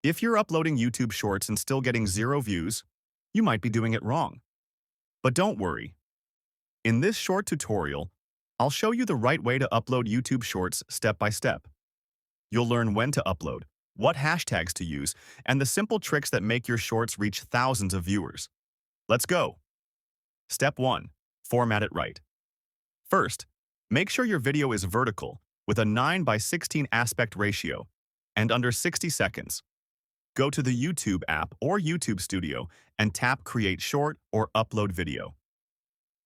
If you're uploading YouTube Shorts and still getting 0 views, you might be doing it wrong. But don't worry. In this short tutorial, I'll show you the right way to upload YouTube Shorts step by step. You'll learn when to upload, what hashtags to use, and the simple tricks that make your shorts reach thousands of viewers. Let's go! Step 1. Format it right. First, make sure your video is vertical with a 9:16 aspect ratio and under 60 seconds. Go to the YouTube app or YouTube Studio and tap Create Short or Upload Video.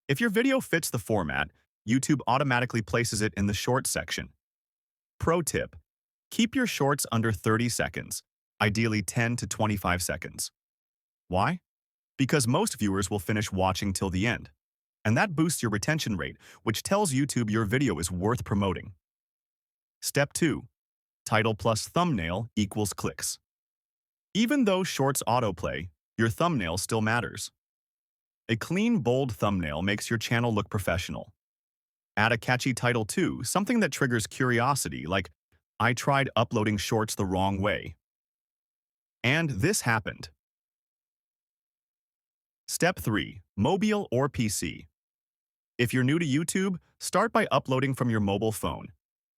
If your video fits the format, YouTube automatically places it in the Short section. Pro tip: keep your shorts under 30 seconds, ideally 10 to 25 seconds. Why? Because most viewers will finish watching till the end, and that boosts your retention rate, which tells YouTube your video is worth promoting. Step 2. Title plus thumbnail equals clicks. Even though Shorts autoplay, your thumbnail still matters. A clean, bold thumbnail makes your channel look professional. Add a catchy title too, something that triggers curiosity, like, "I tried uploading shorts the wrong way." And this happened. Step 3. Mobile or PC. If you're new to YouTube, start by uploading from your mobile phone.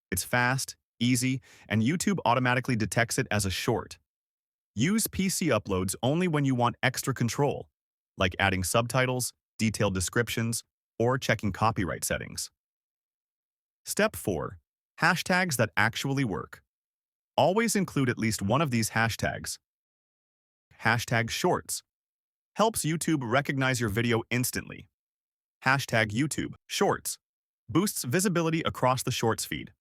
It's fast, easy, and YouTube automatically detects it as a short. Use PC uploads only when you want extra control, like adding subtitles, detailed descriptions, or checking copyright settings. Step 4. Hashtags that actually work. Always include at least one of these hashtags. Hashtag Shorts helps YouTube recognize your video instantly. Hashtag YouTube Shorts boosts visibility across the Shorts feed.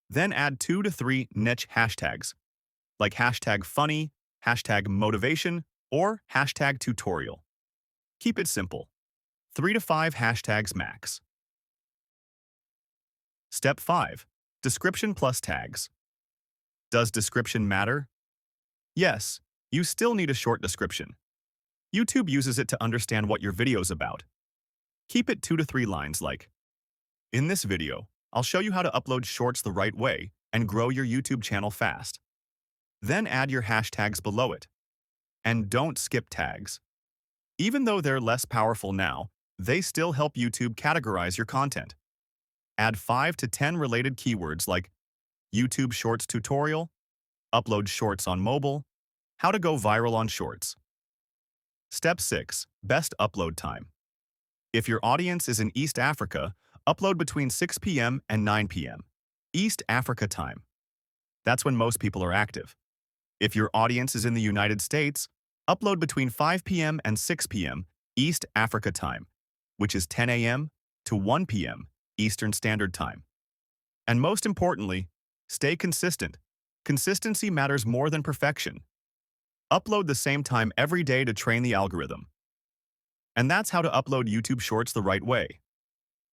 Then add 2 to 3 niche hashtags, like hashtag funny, hashtag motivation, or hashtag tutorial. Keep it simple. 3 to 5 hashtags max. Step 5. Description plus tags. Does description matter? Yes, you still need a short description. YouTube uses it to understand what your video's about. Keep it 2 to 3 lines like, "In this video, I'll show you how to upload shorts the right way and grow your YouTube channel fast." Then add your hashtags below it. And don't skip tags. Even though they're less powerful now, they still help YouTube categorize your content. Add 5 to 10 related keywords like YouTube Shorts tutorial, upload shorts on mobile, how to go viral on shorts. Step 6. Best upload time. If your audience is in East Africa, upload between 6 p.m. and 9 p.m. East Africa time. That's when most people are active. If your audience is in the United States, upload between 5 p.m. and 6 p.m. East Africa time, which is 10 a.m. to 1 p.m. Eastern Standard Time. And most importantly, stay consistent. Consistency matters more than perfection. Upload the same time every day to train the algorithm. And that's how to upload YouTube Shorts the right way.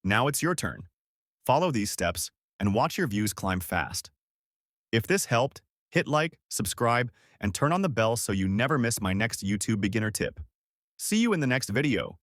Now it's your turn. Follow these steps and watch your views climb fast. If this helped, hit like, subscribe, and turn on the bell so you never miss my next YouTube beginner tip. See you in the next video.